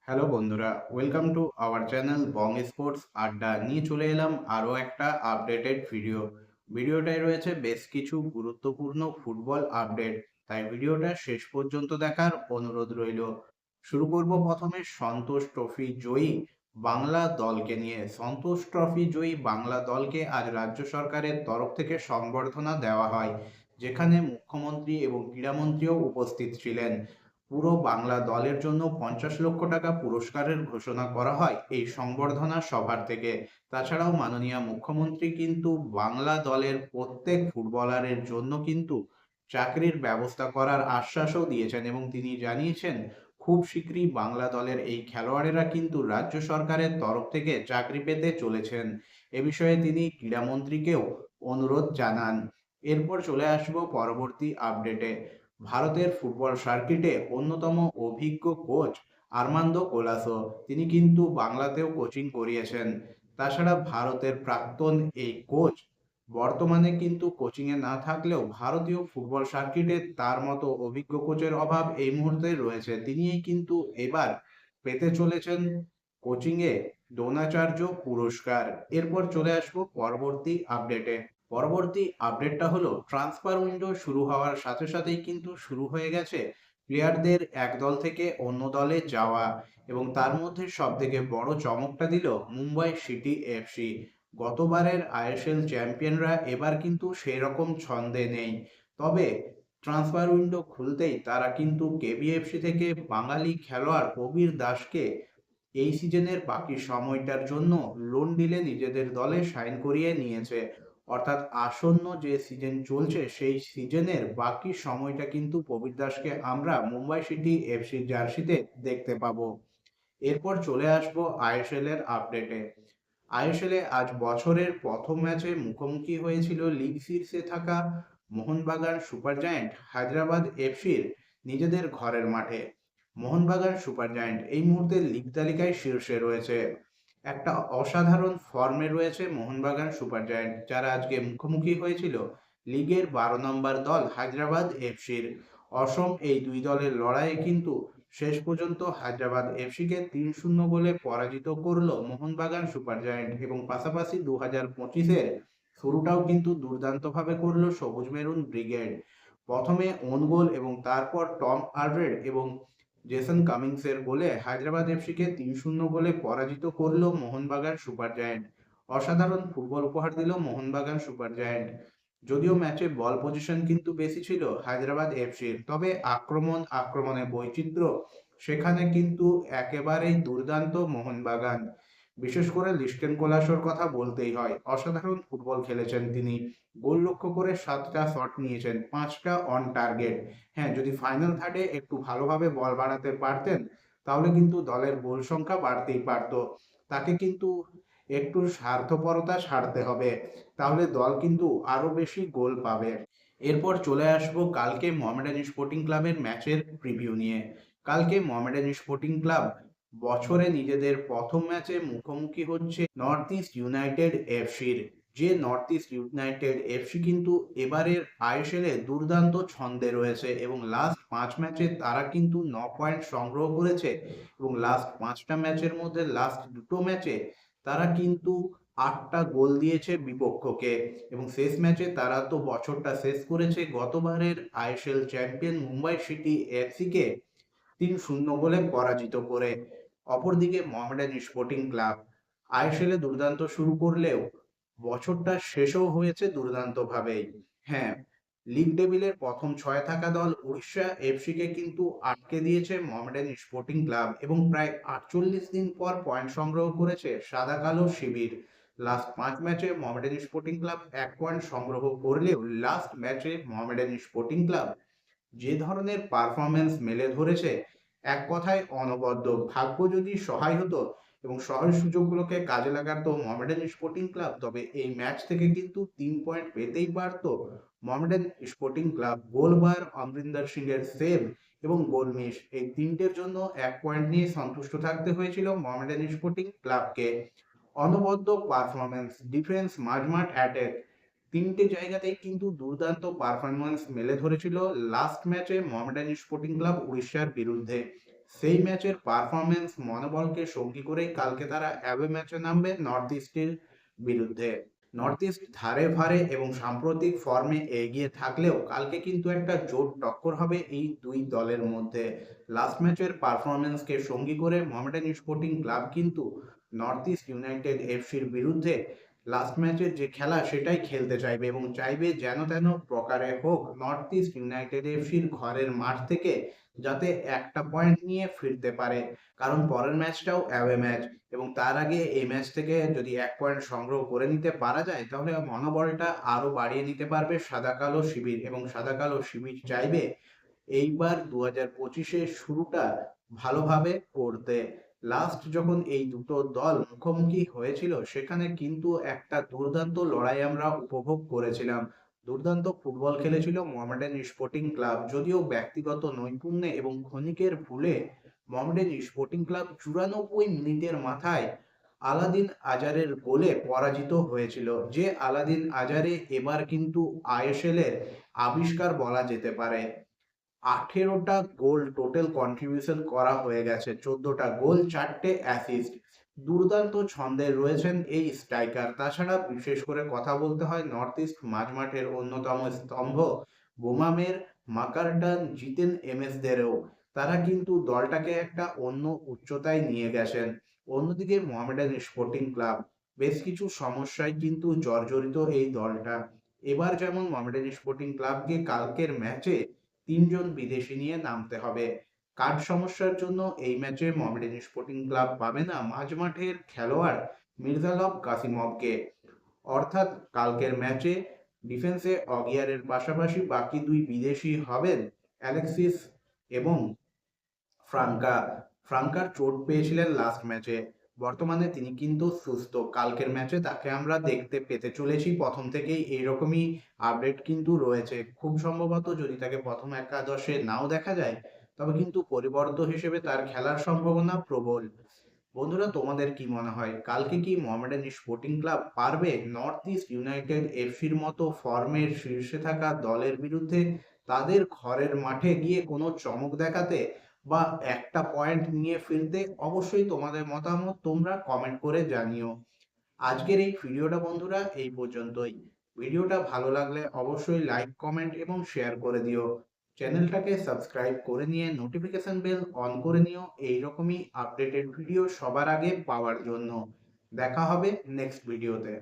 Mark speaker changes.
Speaker 1: Hello বন্ধুরা, welcome to our channel Bong sports আড্ডা। নিয়ে চলে এলাম আরও একটা আপডেটেড ভিডিওটায় রয়েছে বেশ কিছু গুরুত্বপূর্ণ ফুটবল আপডেট, তাই ভিডিওটা শেষ পর্যন্ত দেখার অনুরোধ রইল। শুরু করব প্রথমে সন্তোষ ট্রফি জয়ী বাংলা দলকে নিয়ে। সন্তোষ ট্রফি জয়ী বাংলা দলকে আজ রাজ্য সরকারের তরফ থেকে সংবর্ধনা দেওয়া হয়, যেখানে মুখ্যমন্ত্রী এবং ক্রীড়ামন্ত্রীও উপস্থিত ছিলেন। পুরো বাংলা দলের জন্য 50 লক্ষ টাকা পুরস্কারের ঘোষণা করা হয় এই সংবর্ধনা সভার থেকে। তাছাড়াও মাননীয় মুখ্যমন্ত্রী কিন্তু বাংলা দলের প্রত্যেক ফুটবলারের জন্য কিন্তু চাকরির ব্যবস্থা করার আশ্বাসও দিয়েছেন এবং তিনি জানিয়েছেন খুব শীঘ্রই বাংলা দলের এই খেলোয়াড়েরা কিন্তু রাজ্য সরকারের তরফ থেকে চাকরি পেতে চলেছেন। এ বিষয়ে তিনি ক্রীড়ামন্ত্রীকেও অনুরোধ জানান। এরপর চলে আসবো পরবর্তী আপডেটে। ভারতের ফুটবল সার্কিটে অন্যতম অভিজ্ঞ কোচ আর্মান্দো কোলাসো, তিনি কিন্তু বাংলাতেও কোচিং করিয়েছেন। তাছাড়া ভারতের প্রাক্তন এই কোচ বর্তমানে কিন্তু কোচিংয়ে না থাকলেও ভারতীয় ফুটবল সার্কিটে তার মতো অভিজ্ঞ কোচের অভাব এই মুহূর্তে রয়েছে। তিনিই কিন্তু এবার পেতে চলেছেন কোচিংয়ে দ্রোণাচার্য পুরস্কার। এরপর চলে আসবো পরবর্তী আপডেটে। পরবর্তী আপডেটটা হলো ট্রান্সফার উইন্ডো শুরু হওয়ার সাথে সাথেই কিন্তু শুরু হয়ে গেছে প্লেয়ারদের এক দল থেকে অন্য দলে যাওয়া, এবং তার মধ্যে সব থেকে বড় চমকটা দিল মুম্বাই সিটি এফসি। গতবারের আইএসএল চ্যাম্পিয়নরা এবার কিন্তু সেই রকম ছন্দে নেই, তবে ট্রান্সফার উইন্ডো খুলতেই তারা কিন্তু কেবিএফসি থেকে বাঙালি খেলোয়াড় কবির দাসকে এই সিজনের বাকি সময়টার জন্য লোন ডিলে নিজেদের দলে সাইন করিয়ে নিয়েছে। অর্থাৎ আসন্ন যে সিজন চলছে সেই সিজনের বাকি সময়টা কিন্তু কবির দাসকে আমরা মুম্বাই সিটি এফসি জার্সিতে দেখতে পাবো। এরপর চলে আসবো আইএসএল এর আপডেটে। আইএসএল এ আজ বছরের প্রথম ম্যাচে মুখোমুখি হয়েছিল লিগ শীর্ষে থাকা মোহনবাগান সুপার জায়ান্ট হায়দ্রাবাদ এফসির নিজেদের ঘরের মাঠে। মোহনবাগান সুপার জায়ান্ট এই মুহূর্তে লিগ তালিকায় শীর্ষে রয়েছে। একটা অসাধারণ ফর্মে রয়েছে মোহনবাগান সুপার জায়ান্ট, যারা আজকে মুখোমুখি হয়েছিল লিগের 12 নম্বর দল হায়দ্রাবাদ এফসির। অসম এই দুই দলের লড়াইয়ে কিন্তু শেষ পর্যন্ত হায়দ্রাবাদ এফসিকে 3-0 গোলে পরাজিত করলো মোহনবাগান সুপার জায়ান্ট, এবং পাশাপাশি 2025-এর শুরুটাও কিন্তু দুর্দান্তভাবে করলো সবুজ মেরুন ব্রিগেড। প্রথমে ওন গোল এবং তারপর টম আলভ্রেড এবং জেসন কামিংসের গোলে হায়দ্রাবাদ এফসিকে 3-0 গোলে পরাজিত করলো মোহনবাগান সুপার জায়ান্ট। অসাধারণ ফুটবল উপহার দিল মোহনবাগান সুপার জায়ান্ট। যদিও ম্যাচে বল পজিশন কিন্তু বেশি ছিল হায়দ্রাবাদ এফসির, তবে আক্রমণে বৈচিত্র্য সেখানে কিন্তু একেবারেই দুর্দান্ত মোহনবাগান। বিশেষ করে লিস্টেন কোলাসোর কথা বলতেই হয়, অসাধারণ ফুটবল খেলেছেন তিনি। গোল লক্ষ্য করে 7টা শট নিয়েছেন, 5টা অন টার্গেট। হ্যাঁ, যদি ফাইনাল থার্ডে একটু ভালোভাবে বল বাড়াতে পারতেন তাহলে কিন্তু দলের গোল সংখ্যা বাড়তেই পারতো। তাকে কিন্তু একটু স্বার্থপরতা ছাড়তে হবে, তাহলে দল কিন্তু আরো বেশি গোল পাবে। এরপর চলে আসবো কালকে মোহামেডান স্পোর্টিং ক্লাবের ম্যাচের প্রিভিউ নিয়ে। কালকে মোহামেডান স্পোর্টিং ক্লাব বছরে নিজেদের প্রথম ম্যাচে মুখোমুখি হচ্ছে নর্থ ইস্ট ইউনাইটেড এফসির। যে নর্থ ইস্ট ইউনাইটেড এফসি কিন্তু এবারের আইএসএল এ দুর্দান্ত ছন্দে রয়েছে, এবং লাস্ট 5 ম্যাচে তারা কিন্তু 9 পয়েন্ট সংগ্রহ করেছে, এবং লাস্ট 5টা ম্যাচের মধ্যে লাস্ট দুটো ম্যাচে তারা কিন্তু 8টা গোল দিয়েছে বিপক্ষকে, এবং শেষ ম্যাচে তারা তো বছরটা শেষ করেছে গতবারের ISL champion Mumbai city FC কে 3-0 গোলে পরাজিত করে। অপরদিকে মোহামেডান স্পোর্টিং ক্লাব আইএসএল এ দুর্দান্ত শুরু করলেও বছরটা শেষও হয়েছে দুর্দান্ত ভাবেই। হ্যাঁ, লিগ টেবিলের প্রথম 6 থাকা দল উড়িষ্যা এফসি কে কিন্তু আটকে দিয়েছে মোহামেডান স্পোর্টিং ক্লাব, এবং প্রায় 48 দিন পর পয়েন্ট সংগ্রহ করেছে সাদা কালো শিবির। লাস্ট 5 ম্যাচে মোহামেডান স্পোর্টিং ক্লাব 1 পয়েন্ট সংগ্রহ করলেও লাস্ট ম্যাচে মোহামেডান স্পোর্টিং ক্লাব যে ধরনের পারফরমেন্স মেলে ধরেছে, এক কথায় অনবদ্য। ভাগ্য যদি সহায় হতো এবং সহজ সুযোগগুলোকে কাজে লাগাতো মোহামেডান স্পোর্টিং ক্লাব, তবে এই ম্যাচ থেকে কিন্তু 3 পয়েন্ট পেতেই পারত মোহামেডান স্পোর্টিং ক্লাব। গোলবার অমরিন্দর সিং এর সেভ এবং গোল মিস, এই তিনটের জন্য 1 পয়েন্ট নিয়ে সন্তুষ্ট থাকতে হয়েছিল মোহামেডান স্পোর্টিং ক্লাবকে। অনবদ্য পারফরমেন্স, ডিফেন্স, মাঝমাঠ, অ্যাটাক, তিনটে জায়গাতেই কিন্তু দুর্দান্ত পারফরমেন্স মেলে ধরেছিল লাস্ট ম্যাচে মোহামেডান স্পোর্টিং ক্লাব উড়িষ্যার বিরুদ্ধে। সেই ম্যাচের পারফরমেন্স মনোবলকে সঙ্গী করেই কালকে তারা অ্যাওয়ে ম্যাচে নামবে নর্থ ইস্টের বিরুদ্ধে। নর্থ ইস্ট ধারে ভারে এবং সাম্প্রতিক ফর্মে এগিয়ে থাকলেও কালকে কিন্তু একটা জোর টক্কর হবে এই দুই দলের মধ্যে। লাস্ট ম্যাচের পারফরমেন্সকে সঙ্গী করে মোহামেডান স্পোর্টিং ক্লাব কিন্তু নর্থ ইস্ট ইউনাইটেড এফসির বিরুদ্ধে লাস্ট ম্যাচের যে খেলা সেটাই খেলতে চাইবে এবং চাইবে যেন তেন প্রকারে হোক নর্থ ইস্ট ইউনাইটেড এফসির ঘরের মাঠ থেকে যাতে একটা পয়েন্ট নিয়ে ফিরতে পারে, কারণ পরের ম্যাচটাও অ্যাওয়ে ম্যাচ এবং তার আগে এই ম্যাচ থেকে যদি এক পয়েন্ট সংগ্রহ করে নিতে পারা যায় তাহলে মনোবলটা আরো বাড়িয়ে নিতে পারবে সাদা কালো শিবির এবং সাদা কালো শিবির চাইবে এইবার 2025-এর শুরুটা ভালোভাবে করতে। লাস্ট যখন এই দুটো দল মুখোমুখি হয়েছিল সেখানে কিন্তু একটা দুর্দান্ত লড়াই আমরা উপভোগ করেছিলাম। দুর্দান্ত ফুটবল খেলেছিল মোহামেডান স্পোর্টিং ক্লাব, যদিও ব্যক্তিগত নৈপুণ্যে এবং ক্ষণিকের ভুলে মোহামেডান স্পোর্টিং ক্লাব 94 মিনিটের মাথায় আলাদিন আজারের গোলে পরাজিত হয়েছিল। যে আলাদিন আজারে এবার কিন্তু আইএসএল এর আবিষ্কার বলা যেতে পারে। 18টা গোল টোটাল কন্ট্রিবিউশন করা হয়ে গেছে, 14টা গোল, 4টে অ্যাসিস্ট। দুর্দান্ত ছন্দে রয়েছেন এই স্ট্রাইকার। তাছাড়া বিশেষ করে কথা বলতে হয় নর্থ ইস্ট মাঝমাঠের অন্যতম স্তম্ভ বোমামের, মাকারডান, জিতেন এমএসদেরও। তারা কিন্তু দলটাকে একটা অন্য উচ্চতায় নিয়ে গেছেন। অন্যদিকে মোহামেডান স্পোর্টিং ক্লাব বেশ কিছু সমস্যায় কিন্তু জর্জরিত এই দলটা। এবার যেমন মোহামেডান স্পোর্টিং ক্লাবকে কালকের ম্যাচে 3জন বিদেশি নিয়ে নামতে হবে। কার্ড সমস্যার জন্য এই ম্যাচে মোহামেডান স্পোর্টিং ক্লাব পাবে না মাঝমাঠের খেলোয়াড় মির্জালভ কাসিমভকে। অর্থাৎ কালকের ম্যাচে ডিফেন্সে অগিয়ারের পাশাপাশি বাকি দুই বিদেশি হবেন অ্যালেক্সিস এবং ফ্রাঙ্কা। ফ্রাঙ্কার চোট পেয়েছিলেন লাস্ট ম্যাচে, বর্তমানে তিনি কিন্তু সুস্থ। কালকের ম্যাচে তাকে আমরা দেখতে পেতে চলেছি। প্রথম থেকেই এইরকমই আপডেট কিন্তু রয়েছে। খুব সম্ভবত যদি তাকে প্রথম একাদশে নাও দেখা যায় তবে কিন্তু পরিবর্ত হিসেবে তার খেলার সম্ভাবনা প্রবল। বন্ধুরা, তোমাদের কি মনে হয় কালকে কি মোহামেডান স্পোর্টিং ক্লাব পারবে নর্থ ইস্ট ইউনাইটেড এফসির মতো ফর্মের শীর্ষে থাকা দলের বিরুদ্ধে তাদের ঘরের মাঠে গিয়ে কোনো চমক দেখাতে বা একটা পয়েন্ট নিয়ে ফিরতে? অবশ্যই তোমাদের মতামত তোমরা কমেন্ট করে জানিও। আজকের এই ভিডিওটা বন্ধুরা এই পর্যন্তই। ভিডিওটা ভালো লাগলে অবশ্যই লাইক, কমেন্ট এবং শেয়ার করে দিও। চ্যানেলটাকে সাবস্ক্রাইব করে নিয়ে নোটিফিকেশন বেল অন করে নিও এইরকমই আপডেটেড ভিডিও সবার আগে পাওয়ার জন্য। দেখা হবে নেক্সট ভিডিওতে।